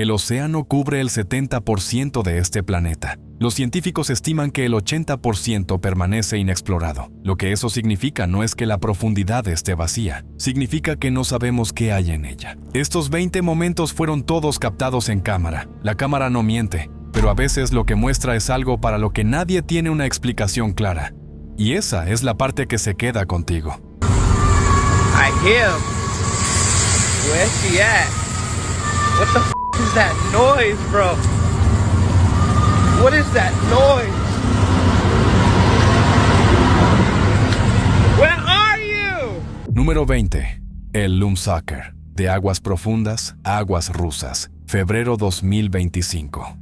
El océano cubre el 70% de este planeta. Los científicos estiman que el 80% permanece inexplorado. Lo que eso significa no es que la profundidad esté vacía, significa que no sabemos qué hay en ella. Estos 20 momentos fueron todos captados en cámara. La cámara no miente, pero a veces lo que muestra es algo para lo que nadie tiene una explicación clara. Y esa es la parte que se queda contigo. I hear him. Where's she at? What the f is that noise, bro? What is that noise? Where are you? Número 20. El Lumpsucker. De aguas profundas, aguas rusas. Febrero 2025.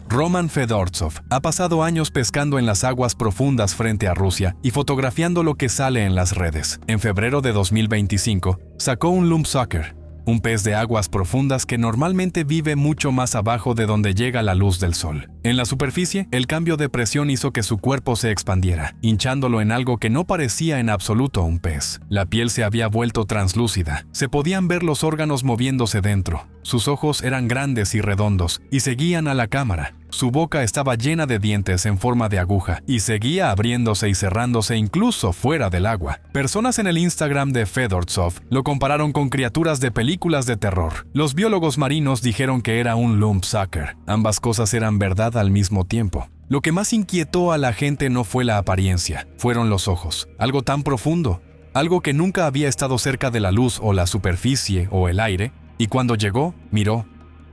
Roman Fedortsov ha pasado años pescando en las aguas profundas frente a Rusia y fotografiando lo que sale en las redes. En febrero de 2025, sacó un Lumpsucker, un pez de aguas profundas que normalmente vive mucho más abajo de donde llega la luz del sol. En la superficie, el cambio de presión hizo que su cuerpo se expandiera, hinchándolo en algo que no parecía en absoluto un pez. La piel se había vuelto translúcida, se podían ver los órganos moviéndose dentro. Sus ojos eran grandes y redondos, y seguían a la cámara. Su boca estaba llena de dientes en forma de aguja, y seguía abriéndose y cerrándose incluso fuera del agua. Personas en el Instagram de Fedortsov lo compararon con criaturas de películas de terror. Los biólogos marinos dijeron que era un Lumpsucker. Ambas cosas eran verdad al mismo tiempo. Lo que más inquietó a la gente no fue la apariencia, fueron los ojos. Algo tan profundo, algo que nunca había estado cerca de la luz o la superficie o el aire, y cuando llegó, miró.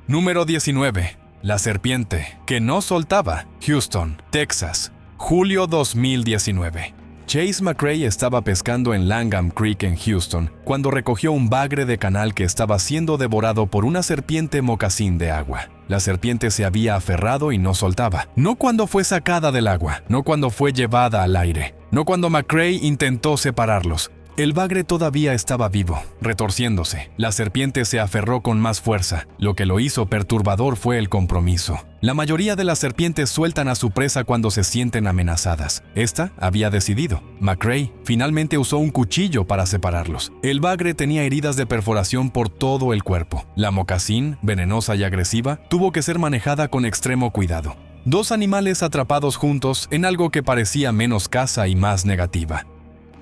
Número 19. La serpiente que no soltaba. Houston, Texas, julio 2019. Chase McRae estaba pescando en Langham Creek en Houston cuando recogió un bagre de canal que estaba siendo devorado por una serpiente mocasín de agua. La serpiente se había aferrado y no soltaba. No cuando fue sacada del agua, no cuando fue llevada al aire, no cuando McRae intentó separarlos. El bagre todavía estaba vivo, retorciéndose. La serpiente se aferró con más fuerza. Lo que lo hizo perturbador fue el compromiso. La mayoría de las serpientes sueltan a su presa cuando se sienten amenazadas. Esta había decidido. McRae finalmente usó un cuchillo para separarlos. El bagre tenía heridas de perforación por todo el cuerpo. La mocasín, venenosa y agresiva, tuvo que ser manejada con extremo cuidado. Dos animales atrapados juntos en algo que parecía menos caza y más negativa.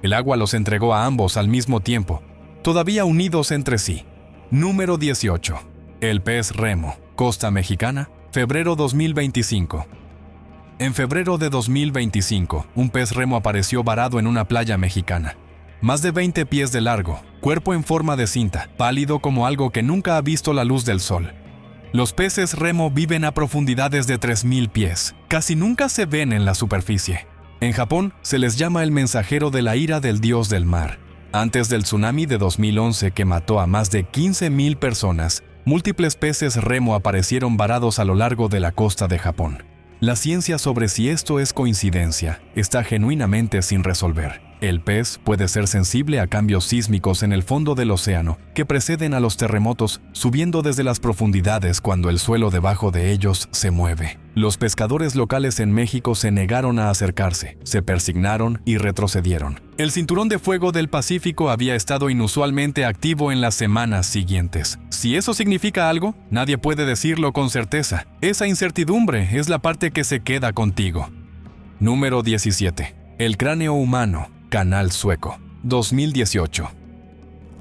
El agua los entregó a ambos al mismo tiempo, todavía unidos entre sí. Número 18. El pez remo. Costa Mexicana, febrero 2025. En febrero de 2025, un pez remo apareció varado en una playa mexicana. Más de 20 pies de largo, cuerpo en forma de cinta, pálido como algo que nunca ha visto la luz del sol. Los peces remo viven a profundidades de 3.000 pies. Casi nunca se ven en la superficie. En Japón, se les llama el mensajero de la ira del dios del mar. Antes del tsunami de 2011 que mató a más de 15.000 personas, múltiples peces remo aparecieron varados a lo largo de la costa de Japón. La ciencia sobre si esto es coincidencia está genuinamente sin resolver. El pez puede ser sensible a cambios sísmicos en el fondo del océano que preceden a los terremotos, subiendo desde las profundidades cuando el suelo debajo de ellos se mueve. Los pescadores locales en México se negaron a acercarse, se persignaron y retrocedieron. El cinturón de fuego del Pacífico había estado inusualmente activo en las semanas siguientes. Si eso significa algo, nadie puede decirlo con certeza. Esa incertidumbre es la parte que se queda contigo. Número 17. El cráneo humano. Canal Sueco, 2018.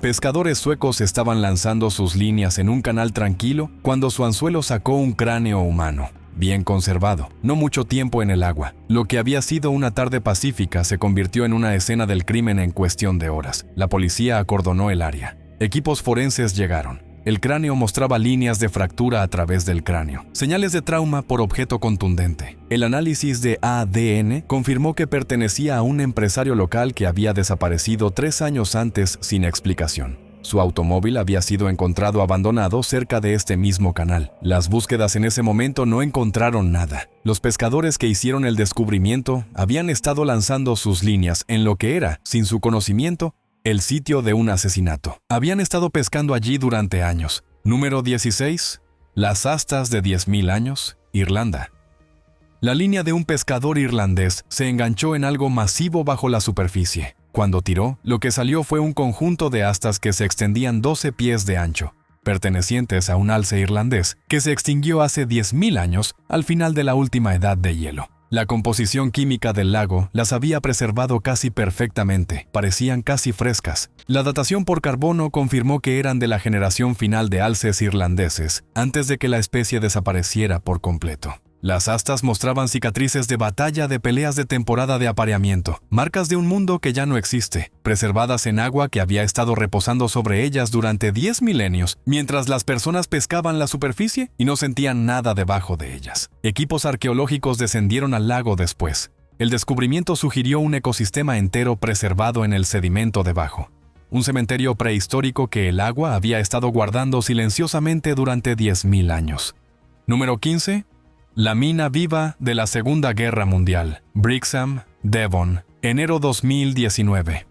Pescadores suecos estaban lanzando sus líneas en un canal tranquilo cuando su anzuelo sacó un cráneo humano, bien conservado, no mucho tiempo en el agua. Lo que había sido una tarde pacífica se convirtió en una escena del crimen en cuestión de horas. La policía acordonó el área. Equipos forenses llegaron. El cráneo mostraba líneas de fractura a través del cráneo, señales de trauma por objeto contundente. El análisis de ADN confirmó que pertenecía a un empresario local que había desaparecido 3 años antes sin explicación. Su automóvil había sido encontrado abandonado cerca de este mismo canal. Las búsquedas en ese momento no encontraron nada. Los pescadores que hicieron el descubrimiento habían estado lanzando sus líneas en lo que era, sin su conocimiento, el sitio de un asesinato. Habían estado pescando allí durante años. Número 16. Las astas de 10.000 años, Irlanda. La línea de un pescador irlandés se enganchó en algo masivo bajo la superficie. Cuando tiró, lo que salió fue un conjunto de astas que se extendían 12 pies de ancho. pertenecientes a un alce irlandés que se extinguió hace 10.000 años al final de la última edad de hielo. La composición química del lago las había preservado casi perfectamente, parecían casi frescas. La datación por carbono confirmó que eran de la generación final de alces irlandeses, antes de que la especie desapareciera por completo. Las astas mostraban cicatrices de batalla de peleas de temporada de apareamiento, marcas de un mundo que ya no existe, preservadas en agua que había estado reposando sobre ellas durante 10 milenios, mientras las personas pescaban la superficie y no sentían nada debajo de ellas. Equipos arqueológicos descendieron al lago después. El descubrimiento sugirió un ecosistema entero preservado en el sedimento debajo. Un cementerio prehistórico que el agua había estado guardando silenciosamente durante 10.000 años. Número 15. La mina viva de la Segunda Guerra Mundial. Brixham, Devon, enero 2019.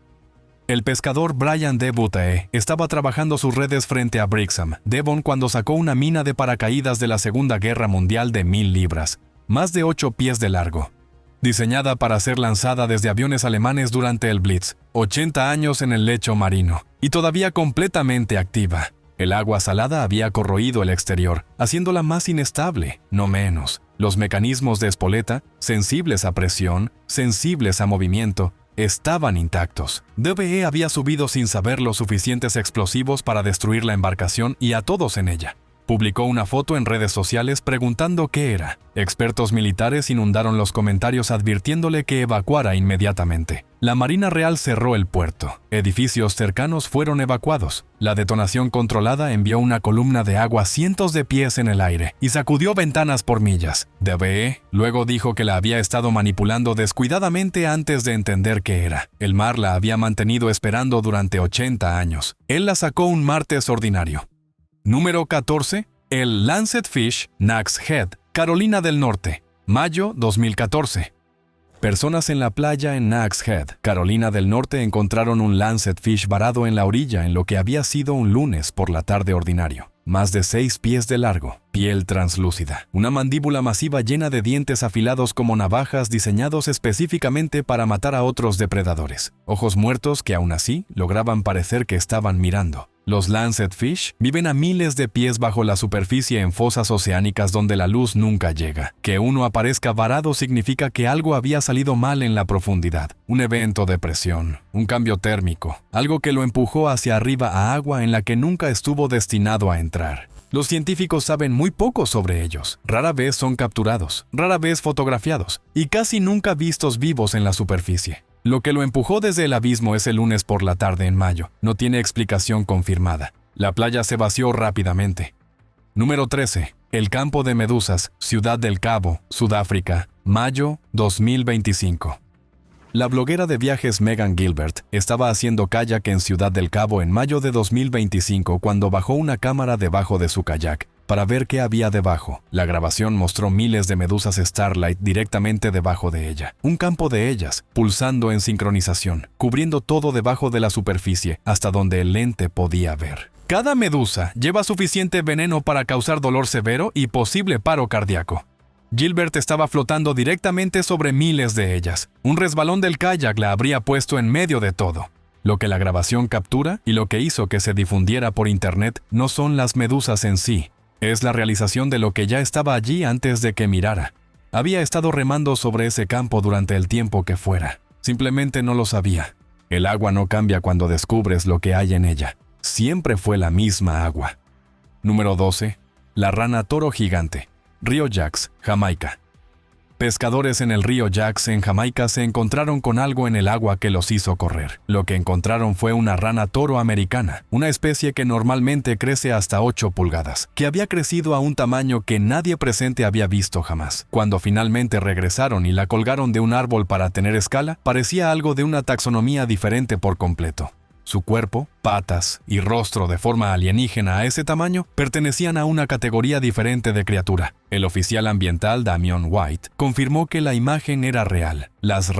El pescador Brian D. Butee estaba trabajando sus redes frente a Brixham, Devon, cuando sacó una mina de paracaídas de la Segunda Guerra Mundial de 1.000 libras, más de 8 pies de largo. Diseñada para ser lanzada desde aviones alemanes durante el Blitz, 80 años en el lecho marino, y todavía completamente activa. El agua salada había corroído el exterior, haciéndola más inestable, no menos. Los mecanismos de espoleta, sensibles a presión, sensibles a movimiento, estaban intactos. DBE había subido sin saber los suficientes explosivos para destruir la embarcación y a todos en ella. Publicó una foto en redes sociales preguntando qué era. Expertos militares inundaron los comentarios advirtiéndole que evacuara inmediatamente. La Marina Real cerró el puerto. Edificios cercanos fueron evacuados. La detonación controlada envió una columna de agua cientos de pies en el aire y sacudió ventanas por millas. DBE luego dijo que la había estado manipulando descuidadamente antes de entender qué era. El mar la había mantenido esperando durante 80 años. Él la sacó un martes ordinario. Número 14. El Lancetfish, Nags Head, Carolina del Norte, mayo 2014. Personas en la playa en Nags Head, Carolina del Norte, encontraron un Lancetfish varado en la orilla en lo que había sido un lunes por la tarde ordinario. Más de 6 pies de largo, piel translúcida, una mandíbula masiva llena de dientes afilados como navajas diseñados específicamente para matar a otros depredadores. Ojos muertos que aún así lograban parecer que estaban mirando. Los Lancetfish viven a miles de pies bajo la superficie en fosas oceánicas donde la luz nunca llega. Que uno aparezca varado significa que algo había salido mal en la profundidad. Un evento de presión, un cambio térmico, algo que lo empujó hacia arriba a agua en la que nunca estuvo destinado a entrar. Los científicos saben muy poco sobre ellos. Rara vez son capturados, rara vez fotografiados y casi nunca vistos vivos en la superficie. Lo que lo empujó desde el abismo ese lunes por la tarde en mayo no tiene explicación confirmada. La playa se vació rápidamente. Número 13. El campo de medusas, Ciudad del Cabo, Sudáfrica, mayo 2025. La bloguera de viajes Megan Gilbert estaba haciendo kayak en Ciudad del Cabo en mayo de 2025 cuando bajó una cámara debajo de su kayak para ver qué había debajo. La grabación mostró miles de medusas Starlight directamente debajo de ella. Un campo de ellas, pulsando en sincronización, cubriendo todo debajo de la superficie, hasta donde el lente podía ver. Cada medusa lleva suficiente veneno para causar dolor severo y posible paro cardíaco. Gilbert estaba flotando directamente sobre miles de ellas. Un resbalón del kayak la habría puesto en medio de todo. Lo que la grabación captura y lo que hizo que se difundiera por internet no son las medusas en sí. Es la realización de lo que ya estaba allí antes de que mirara. Había estado remando sobre ese campo durante el tiempo que fuera. Simplemente no lo sabía. El agua no cambia cuando descubres lo que hay en ella. Siempre fue la misma agua. Número 12. La rana toro gigante. Río Jax, Jamaica. Pescadores en el río Jax en Jamaica se encontraron con algo en el agua que los hizo correr. Lo que encontraron fue una rana toro americana, una especie que normalmente crece hasta 8 pulgadas, que había crecido a un tamaño que nadie presente había visto jamás. Cuando finalmente regresaron y la colgaron de un árbol para tener escala, parecía algo de una taxonomía diferente por completo. Su cuerpo, patas y rostro de forma alienígena a ese tamaño pertenecían a una categoría diferente de criatura. El oficial ambiental Damian White confirmó que la imagen era real.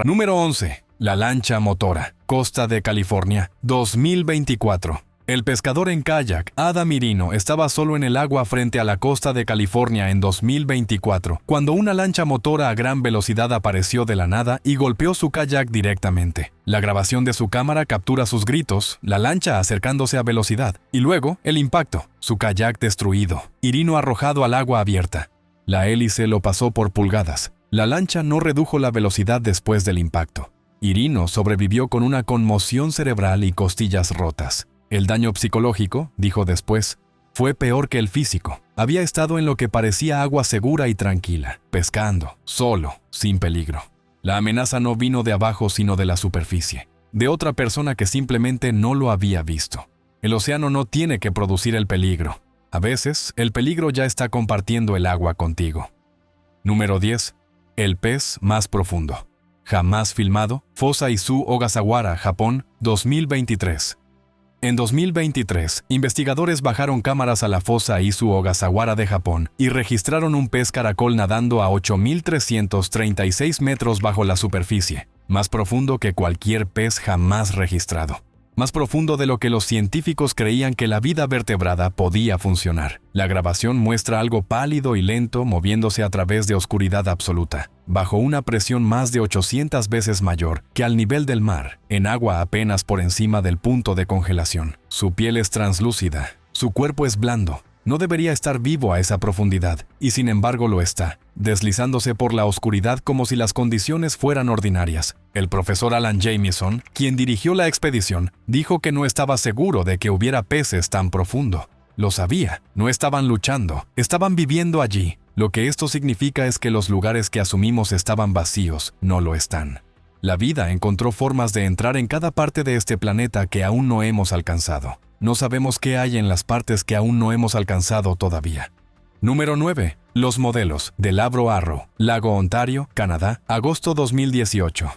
Número 11. La lancha motora, costa de California, 2024. El pescador en kayak, Adam Irino, estaba solo en el agua frente a la costa de California en 2024, cuando una lancha motora a gran velocidad apareció de la nada y golpeó su kayak directamente. La grabación de su cámara captura sus gritos, la lancha acercándose a velocidad, y luego el impacto, su kayak destruido, Irino arrojado al agua abierta. La hélice lo pasó por pulgadas. La lancha no redujo la velocidad después del impacto. Irino sobrevivió con una conmoción cerebral y costillas rotas. El daño psicológico, dijo después, fue peor que el físico. Había estado en lo que parecía agua segura y tranquila, pescando, solo, sin peligro. La amenaza no vino de abajo sino de la superficie, de otra persona que simplemente no lo había visto. El océano no tiene que producir el peligro. A veces, el peligro ya está compartiendo el agua contigo. Número 10. El pez más profundo. Jamás filmado, Fosa Izu Ogasawara, Japón, 2023. En 2023, investigadores bajaron cámaras a la fosa Izu Ogasawara de Japón y registraron un pez caracol nadando a 8.336 metros bajo la superficie, más profundo que cualquier pez jamás registrado. Más profundo de lo que los científicos creían que la vida vertebrada podía funcionar. La grabación muestra algo pálido y lento moviéndose a través de oscuridad absoluta, bajo una presión más de 800 veces mayor que al nivel del mar, en agua apenas por encima del punto de congelación. Su piel es translúcida, su cuerpo es blando. No debería estar vivo a esa profundidad, y sin embargo lo está, deslizándose por la oscuridad como si las condiciones fueran ordinarias. El profesor Alan Jamieson, quien dirigió la expedición, dijo que no estaba seguro de que hubiera peces tan profundo. Lo sabía, no estaban luchando, estaban viviendo allí. Lo que esto significa es que los lugares que asumimos estaban vacíos, no lo están. La vida encontró formas de entrar en cada parte de este planeta que aún no hemos alcanzado. No sabemos qué hay en las partes que aún no hemos alcanzado todavía. Número 9. Los modelos de Lavro Arrow, Lago Ontario, Canadá, agosto 2018.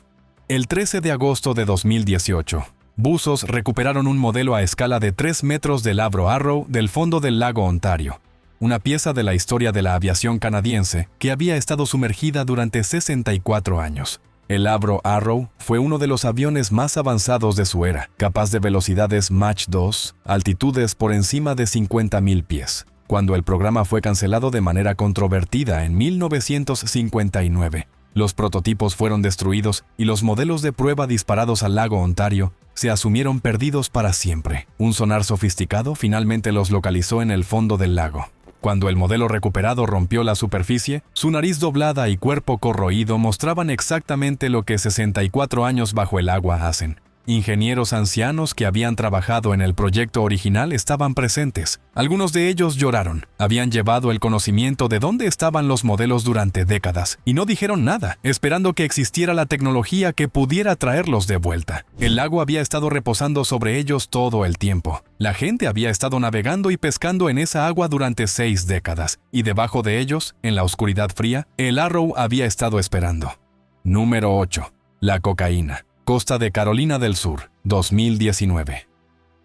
El 13 de agosto de 2018, buzos recuperaron un modelo a escala de 3 metros de Lavro Arrow del fondo del lago Ontario, una pieza de la historia de la aviación canadiense que había estado sumergida durante 64 años. El Lavro Arrow fue uno de los aviones más avanzados de su era, capaz de velocidades Mach 2, altitudes por encima de 50.000 pies. Cuando el programa fue cancelado de manera controvertida en 1959, los prototipos fueron destruidos y los modelos de prueba disparados al lago Ontario se asumieron perdidos para siempre. Un sonar sofisticado finalmente los localizó en el fondo del lago. Cuando el modelo recuperado rompió la superficie, su nariz doblada y cuerpo corroído mostraban exactamente lo que 64 años bajo el agua hacen. Ingenieros ancianos que habían trabajado en el proyecto original estaban presentes. Algunos de ellos lloraron. Habían llevado el conocimiento de dónde estaban los modelos durante décadas y no dijeron nada, esperando que existiera la tecnología que pudiera traerlos de vuelta. El lago había estado reposando sobre ellos todo el tiempo. La gente había estado navegando y pescando en esa agua durante 6 décadas, y debajo de ellos, en la oscuridad fría, el Arrow había estado esperando. Número 8. La cocaína. Costa de Carolina del Sur, 2019.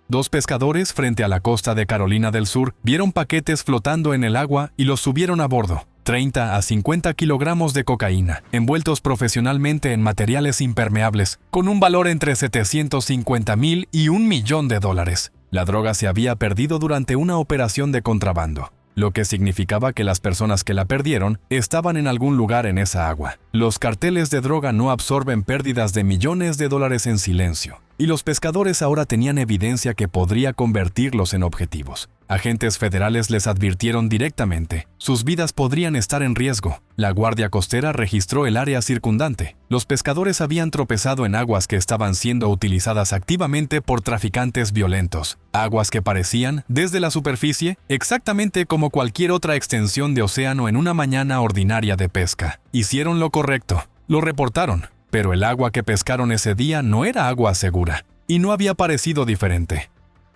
Dos pescadores frente a la costa de Carolina del Sur vieron paquetes flotando en el agua y los subieron a bordo. 30 a 50 kilogramos de cocaína, envueltos profesionalmente en materiales impermeables, con un valor entre $750,000 y $1 millón. La droga se había perdido durante una operación de contrabando, lo que significaba que las personas que la perdieron estaban en algún lugar en esa agua. Los carteles de droga no absorben pérdidas de millones de dólares en silencio, y los pescadores ahora tenían evidencia que podría convertirlos en objetivos. Agentes federales les advirtieron directamente, sus vidas podrían estar en riesgo. La Guardia Costera registró el área circundante. Los pescadores habían tropezado en aguas que estaban siendo utilizadas activamente por traficantes violentos. Aguas que parecían, desde la superficie, exactamente como cualquier otra extensión de océano en una mañana ordinaria de pesca. Hicieron lo correcto, lo reportaron, pero el agua que pescaron ese día no era agua segura, y no había parecido diferente.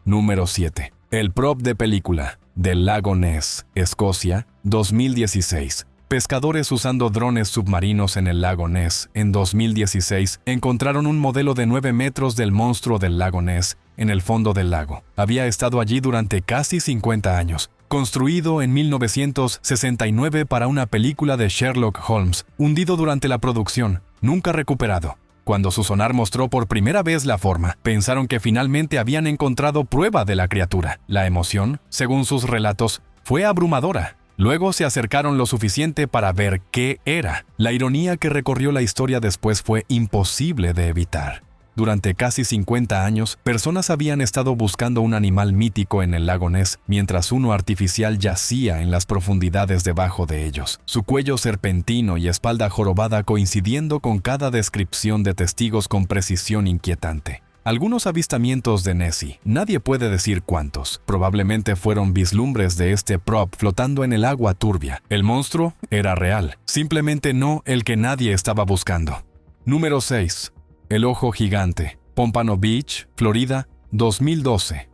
Número 7. El prop de película, del lago Ness, Escocia, 2016. Pescadores usando drones submarinos en el lago Ness en 2016 encontraron un modelo de 9 metros del monstruo del lago Ness en el fondo del lago. Había estado allí durante casi 50 años. Construido en 1969 para una película de Sherlock Holmes, hundido durante la producción, nunca recuperado. Cuando su sonar mostró por primera vez la forma, pensaron que finalmente habían encontrado prueba de la criatura. La emoción, según sus relatos, fue abrumadora. Luego se acercaron lo suficiente para ver qué era. La ironía que recorrió la historia después fue imposible de evitar. Durante casi 50 años, personas habían estado buscando un animal mítico en el lago Ness, mientras uno artificial yacía en las profundidades debajo de ellos. Su cuello serpentino y espalda jorobada coincidiendo con cada descripción de testigos con precisión inquietante. Algunos avistamientos de Nessie, nadie puede decir cuántos, probablemente fueron vislumbres de este prop flotando en el agua turbia. El monstruo era real, simplemente no el que nadie estaba buscando. Número 6. El ojo gigante, Pompano Beach, Florida, 2012.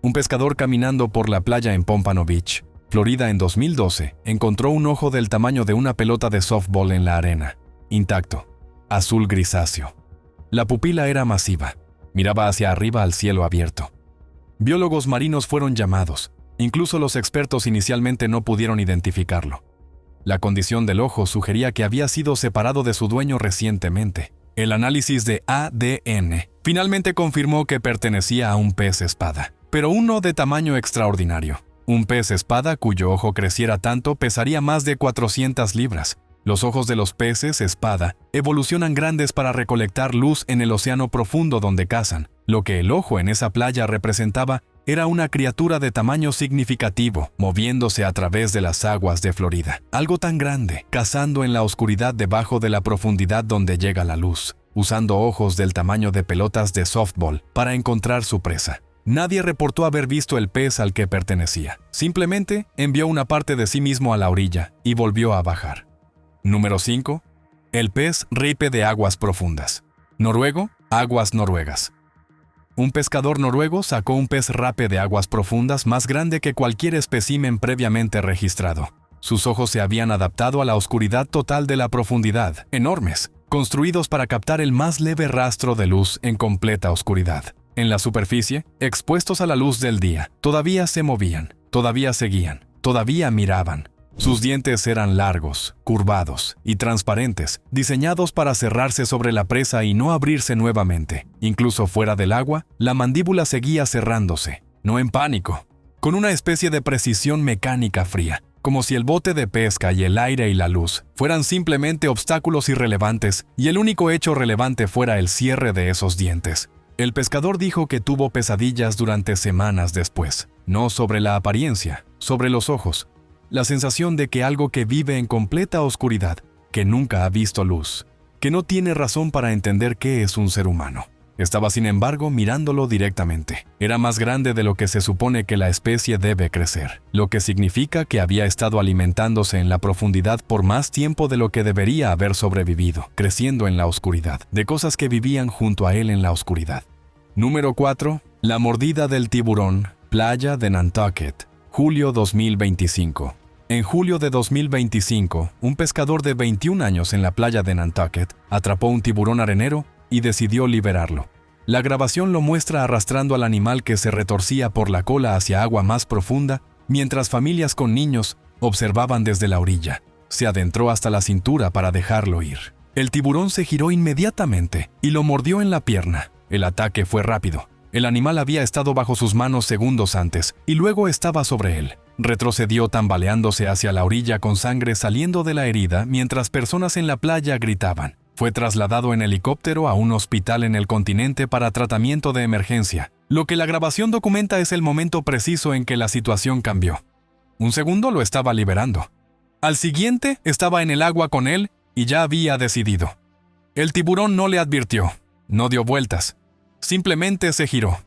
Un pescador caminando por la playa en Pompano Beach, Florida en 2012, encontró un ojo del tamaño de una pelota de softball en la arena, intacto, azul grisáceo. La pupila era masiva, miraba hacia arriba al cielo abierto. Biólogos marinos fueron llamados, incluso los expertos inicialmente no pudieron identificarlo. La condición del ojo sugería que había sido separado de su dueño recientemente. El análisis de ADN finalmente confirmó que pertenecía a un pez espada, pero uno de tamaño extraordinario. Un pez espada cuyo ojo creciera tanto pesaría más de 400 libras. Los ojos de los peces espada evolucionan grandes para recolectar luz en el océano profundo donde cazan. Lo que el ojo en esa playa representaba era una criatura de tamaño significativo, moviéndose a través de las aguas de Florida. Algo tan grande, cazando en la oscuridad debajo de la profundidad donde llega la luz, usando ojos del tamaño de pelotas de softball para encontrar su presa. Nadie reportó haber visto el pez al que pertenecía. Simplemente envió una parte de sí mismo a la orilla y volvió a bajar. Número 5. El pez ripe de aguas profundas. Noruego, aguas noruegas. Un pescador noruego sacó un pez rape de aguas profundas más grande que cualquier espécimen previamente registrado. Sus ojos se habían adaptado a la oscuridad total de la profundidad, enormes, construidos para captar el más leve rastro de luz en completa oscuridad. En la superficie, expuestos a la luz del día, todavía se movían, todavía seguían, todavía miraban. Sus dientes eran largos, curvados y transparentes, diseñados para cerrarse sobre la presa y no abrirse nuevamente. Incluso fuera del agua, la mandíbula seguía cerrándose, no en pánico, con una especie de precisión mecánica fría, como si el bote de pesca y el aire y la luz fueran simplemente obstáculos irrelevantes y el único hecho relevante fuera el cierre de esos dientes. El pescador dijo que tuvo pesadillas durante semanas después, no sobre la apariencia, sobre los ojos. La sensación de que algo que vive en completa oscuridad, que nunca ha visto luz, que no tiene razón para entender qué es un ser humano. Estaba sin embargo mirándolo directamente. Era más grande de lo que se supone que la especie debe crecer, lo que significa que había estado alimentándose en la profundidad por más tiempo de lo que debería haber sobrevivido, creciendo en la oscuridad, de cosas que vivían junto a él en la oscuridad. Número 4. La mordida del tiburón, playa de Nantucket. Julio 2025. En julio de 2025, un pescador de 21 años en la playa de Nantucket atrapó un tiburón arenero y decidió liberarlo. La grabación lo muestra arrastrando al animal que se retorcía por la cola hacia agua más profunda, mientras familias con niños observaban desde la orilla. Se adentró hasta la cintura para dejarlo ir. El tiburón se giró inmediatamente y lo mordió en la pierna. El ataque fue rápido. El animal había estado bajo sus manos segundos antes y luego estaba sobre él. Retrocedió tambaleándose hacia la orilla con sangre saliendo de la herida mientras personas en la playa gritaban. Fue trasladado en helicóptero a un hospital en el continente para tratamiento de emergencia. Lo que la grabación documenta es el momento preciso en que la situación cambió. Un segundo lo estaba liberando. Al siguiente estaba en el agua con él y ya había decidido. El tiburón no le advirtió, no dio vueltas. Simplemente se giró.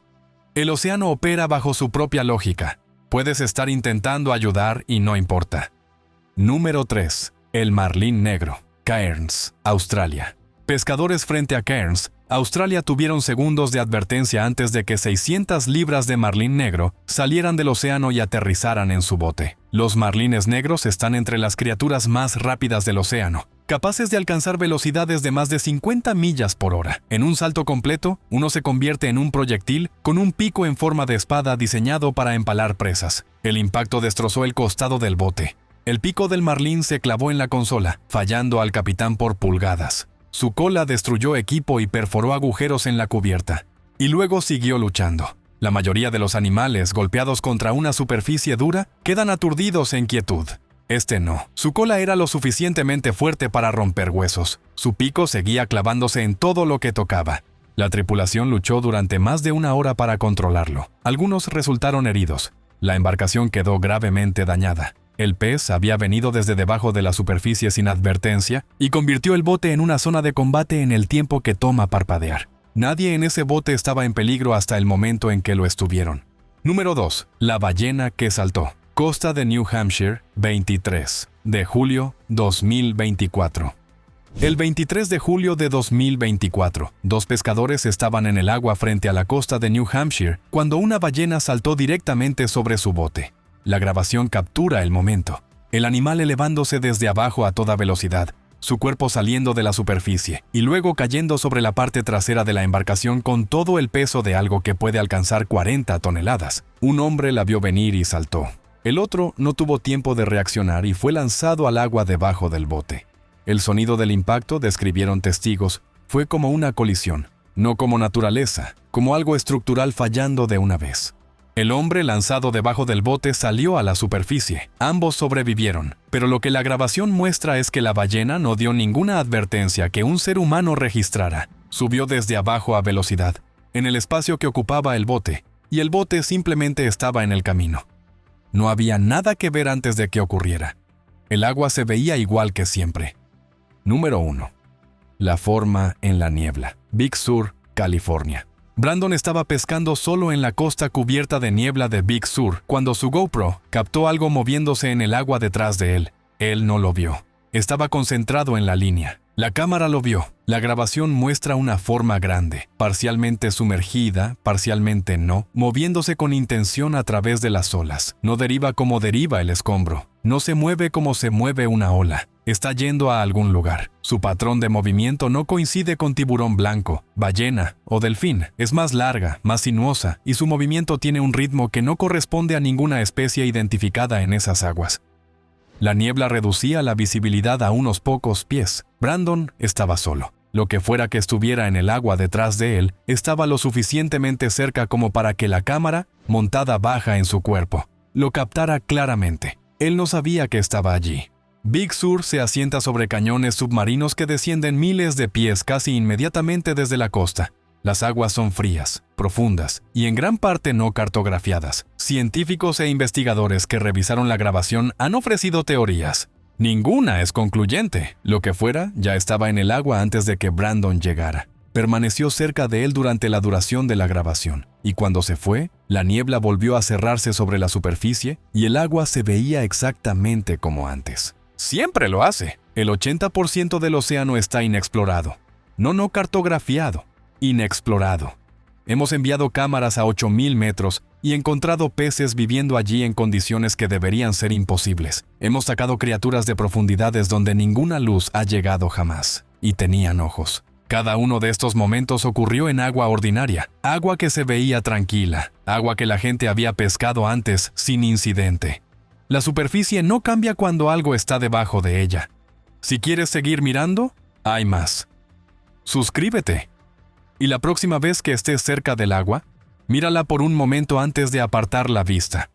El océano opera bajo su propia lógica. Puedes estar intentando ayudar y no importa. Número 3. El marlín negro. Cairns, Australia. Pescadores frente a Cairns, Australia tuvieron segundos de advertencia antes de que 600 libras de marlín negro salieran del océano y aterrizaran en su bote. Los marlines negros están entre las criaturas más rápidas del océano, capaces de alcanzar velocidades de más de 50 millas por hora. En un salto completo, uno se convierte en un proyectil con un pico en forma de espada diseñado para empalar presas. El impacto destrozó el costado del bote. El pico del marlín se clavó en la consola, fallando al capitán por pulgadas. Su cola destruyó equipo y perforó agujeros en la cubierta. Y luego siguió luchando. La mayoría de los animales, golpeados contra una superficie dura, quedan aturdidos en quietud. Este no. Su cola era lo suficientemente fuerte para romper huesos. Su pico seguía clavándose en todo lo que tocaba. La tripulación luchó durante más de una hora para controlarlo. Algunos resultaron heridos. La embarcación quedó gravemente dañada. El pez había venido desde debajo de la superficie sin advertencia y convirtió el bote en una zona de combate en el tiempo que toma parpadear. Nadie en ese bote estaba en peligro hasta el momento en que lo estuvieron. Número 2. La ballena que saltó. Costa de New Hampshire, 23 de julio 2024. El 23 de julio de 2024, dos pescadores estaban en el agua frente a la costa de New Hampshire cuando una ballena saltó directamente sobre su bote. La grabación captura el momento. El animal elevándose desde abajo a toda velocidad, su cuerpo saliendo de la superficie y luego cayendo sobre la parte trasera de la embarcación con todo el peso de algo que puede alcanzar 40 toneladas. Un hombre la vio venir y saltó. El otro no tuvo tiempo de reaccionar y fue lanzado al agua debajo del bote. El sonido del impacto, describieron testigos, fue como una colisión, no como naturaleza, como algo estructural fallando de una vez. El hombre lanzado debajo del bote salió a la superficie. Ambos sobrevivieron, pero lo que la grabación muestra es que la ballena no dio ninguna advertencia que un ser humano registrara. Subió desde abajo a velocidad, en el espacio que ocupaba el bote, y el bote simplemente estaba en el camino. No había nada que ver antes de que ocurriera. El agua se veía igual que siempre. Número 1. La forma en la niebla. Big Sur, California. Brandon estaba pescando solo en la costa cubierta de niebla de Big Sur cuando su GoPro captó algo moviéndose en el agua detrás de él. Él no lo vio. Estaba concentrado en la línea. La cámara lo vio. La grabación muestra una forma grande, parcialmente sumergida, parcialmente no, moviéndose con intención a través de las olas. No deriva como deriva el escombro. No se mueve como se mueve una ola. Está yendo a algún lugar. Su patrón de movimiento no coincide con tiburón blanco, ballena o delfín. Es más larga, más sinuosa, y su movimiento tiene un ritmo que no corresponde a ninguna especie identificada en esas aguas. La niebla reducía la visibilidad a unos pocos pies. Brandon estaba solo. Lo que fuera que estuviera en el agua detrás de él estaba lo suficientemente cerca como para que la cámara, montada baja en su cuerpo, lo captara claramente. Él no sabía que estaba allí. Big Sur se asienta sobre cañones submarinos que descienden miles de pies casi inmediatamente desde la costa. Las aguas son frías, profundas y en gran parte no cartografiadas. Científicos e investigadores que revisaron la grabación han ofrecido teorías. Ninguna es concluyente. Lo que fuera ya estaba en el agua antes de que Brandon llegara. Permaneció cerca de él durante la duración de la grabación, y cuando se fue, la niebla volvió a cerrarse sobre la superficie y el agua se veía exactamente como antes. Siempre lo hace. El 80% del océano está inexplorado. No cartografiado. Inexplorado. Hemos enviado cámaras a 8,000 metros y encontrado peces viviendo allí en condiciones que deberían ser imposibles. Hemos sacado criaturas de profundidades donde ninguna luz ha llegado jamás. Y tenían ojos. Cada uno de estos momentos ocurrió en agua ordinaria, agua que se veía tranquila, agua que la gente había pescado antes sin incidente. La superficie no cambia cuando algo está debajo de ella. Si quieres seguir mirando, hay más. Suscríbete. Y la próxima vez que estés cerca del agua, mírala por un momento antes de apartar la vista.